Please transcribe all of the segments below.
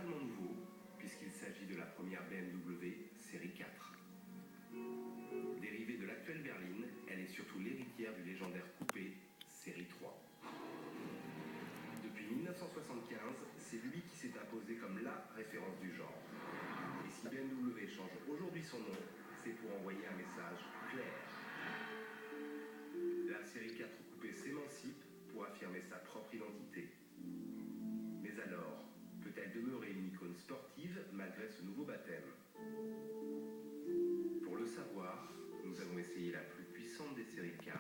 totalement nouveau, puisqu'il s'agit de la première BMW série 4. Dérivée de l'actuelle berline, elle est surtout l'héritière du légendaire coupé série 3. Depuis 1975, c'est lui qui s'est imposé comme la référence du genre. Et si BMW change aujourd'hui son nom, c'est pour envoyer un message clair. La série 4 coupé s'émancipe pour affirmer sa propre identité. Mais alors, peut-elle demeurer une icône sportive malgré ce nouveau baptême? Pour le savoir, nous avons essayé la plus puissante des séries 4,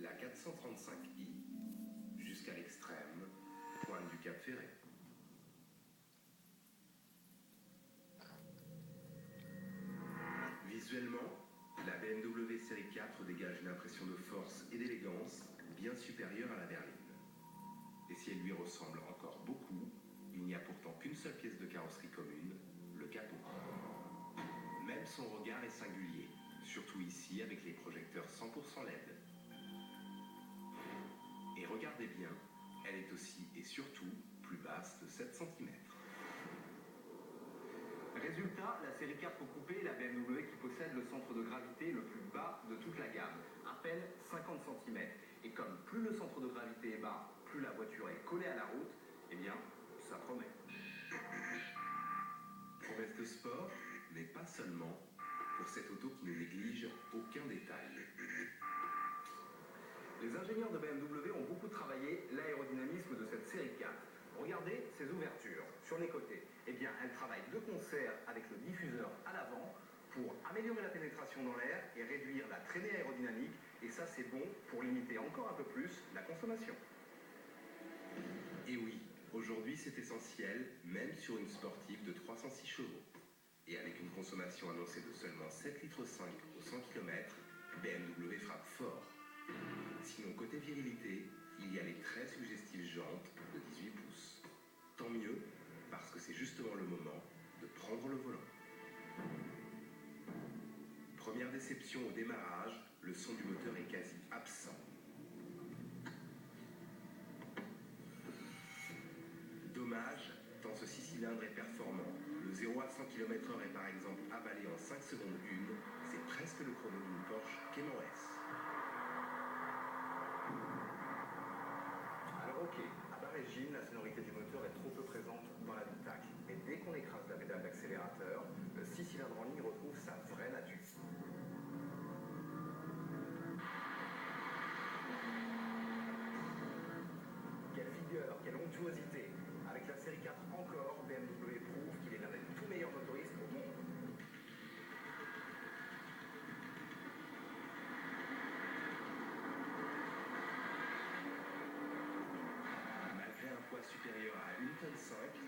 la 435i, jusqu'à l'extrême, pointe du Cap Ferret. Visuellement, la BMW série 4 dégage une impression de force et d'élégance bien supérieure à la berline. Et si elle lui ressemble encore beaucoup, il n'y a pourtant qu'une seule pièce de carrosserie commune, le capot. Même son regard est singulier, surtout ici avec les projecteurs 100% LED. Et regardez bien, elle est aussi et surtout plus basse de 7 cm. Résultat, la série 4 coupé est la BMW qui possède le centre de gravité le plus bas de toute la gamme, à peine 50 cm. Et comme plus le centre de gravité est bas, plus la voiture est collée à la route, eh bien, ça promet. Promesse de sport, mais pas seulement, pour cette auto qui ne néglige aucun détail. Les ingénieurs de BMW ont beaucoup travaillé l'aérodynamisme de cette série 4. Regardez ces ouvertures sur les côtés. Eh bien, elles travaillent de concert avec le diffuseur à l'avant pour améliorer la pénétration dans l'air et réduire la traînée aérodynamique. Et ça, c'est bon pour limiter encore un peu plus la consommation. Et oui, aujourd'hui c'est essentiel, même sur une sportive de 306 chevaux. Et avec une consommation annoncée de seulement 7,5 litres au 100 km, BMW frappe fort. Sinon, côté virilité, il y a les très suggestives jantes de 18 pouces. Tant mieux, parce que c'est justement le moment de prendre le volant. Première déception au démarrage, le son du moteur est quasi absent. Dommage, tant ce 6 cylindres est performant. Le 0 à 100 km/h est par exemple avalé en 5 secondes 1, c'est presque le chrono d'une Porsche Cayman S. Alors ok, à bas régime, la sonorité du moteur est trop peu présente dans l'habitacle. Mais dès qu'on écrase la pédale d'accélérateur, le 6 cylindres en ligne retrouve sa vraie nature. Quelle vigueur, quelle onctuosité. Avec la série 4 encore, BMW prouve qu'il est l'un des tout meilleurs motoristes au monde. Malgré un poids supérieur à 1,5 tonne,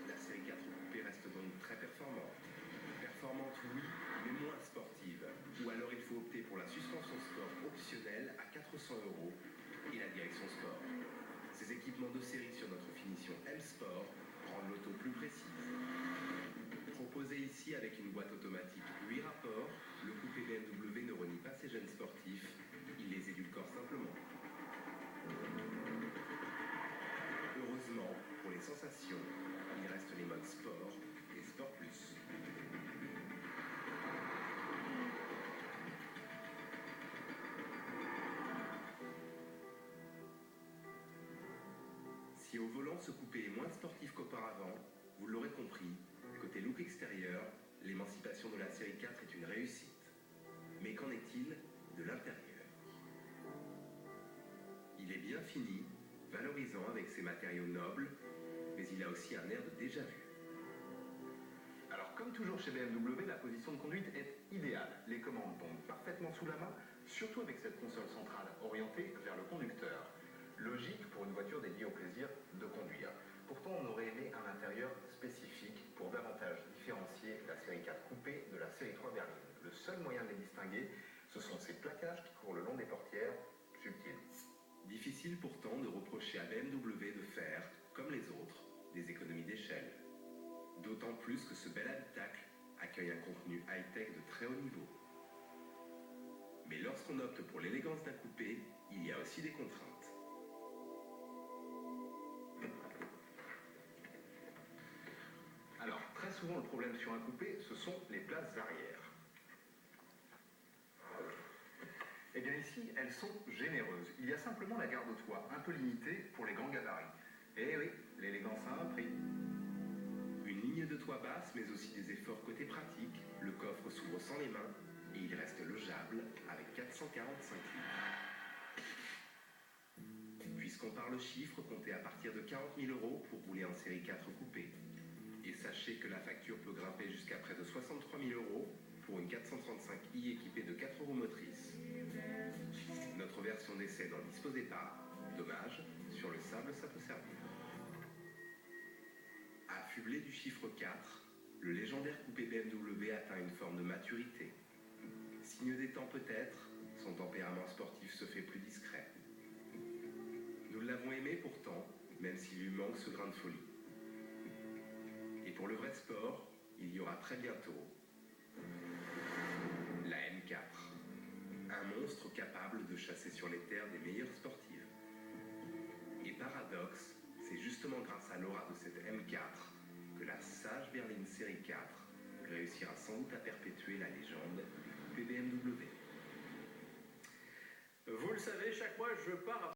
la série 4 coupé reste donc très performante. Performante oui, mais moins sportive. Ou alors il faut opter pour la suspension sport optionnelle à 400 € et la direction sport. Ces équipements de série sur notre finition M-Sport rendent l'auto plus précise. Proposé ici avec une boîte automatique 8 rapports, le coupé BMW ne renie pas ses gènes sportifs, il les édulcore simplement. Heureusement, pour les sensations, il reste les modes sport et sport plus. Si au volant ce coupé est moins sportif qu'auparavant, vous l'aurez compris, côté look extérieur, l'émancipation de la série 4 est une réussite. Mais qu'en est-il de l'intérieur? Il est bien fini, valorisant avec ses matériaux nobles, mais il a aussi un air de déjà-vu. Alors comme toujours chez BMW, la position de conduite est idéale. Les commandes tombent parfaitement sous la main, surtout avec cette console centrale orientée vers le conducteur. Logique pour une voiture dédiée au plaisir de conduire. Pourtant, on aurait aimé un intérieur spécifique pour davantage différencier la série 4 coupé de la série 3 berline. Le seul moyen de les distinguer, ce sont ces plaquages qui courent le long des portières, subtils. Difficile pourtant de reprocher à BMW de faire, comme les autres, des économies d'échelle. D'autant plus que ce bel habitacle accueille un contenu high-tech de très haut niveau. Mais lorsqu'on opte pour l'élégance d'un coupé, il y a aussi des contraintes. Alors, souvent le problème sur un coupé, ce sont les places arrière. Eh bien ici, elles sont généreuses. Il y a simplement la garde au toit, un peu limitée pour les grands gabarits. Eh oui, l'élégance a un prix. Une ligne de toit basse, mais aussi des efforts côté pratique. Le coffre s'ouvre sans les mains et il reste logeable avec 445 litres. Puisqu'on parle chiffres, comptez à partir de 40 000 € pour rouler en série 4 coupé. Et sachez que la facture peut grimper jusqu'à près de 63 000 € pour une 435i équipée de 4 roues motrices. Notre version d'essai n'en disposait pas. Dommage, sur le sable ça peut servir. Affublé du chiffre 4, le légendaire coupé BMW atteint une forme de maturité. Signe des temps peut-être, son tempérament sportif se fait plus discret. Nous l'avons aimé pourtant, même s'il lui manque ce grain de folie. Et pour le vrai sport, il y aura très bientôt la M4. Un monstre capable de chasser sur les terres des meilleurs sportifs. Et paradoxe, c'est justement grâce à l'aura de cette M4 que la sage berline série 4 réussira sans doute à perpétuer la légende du coupé BMW. Vous le savez, chaque mois je pars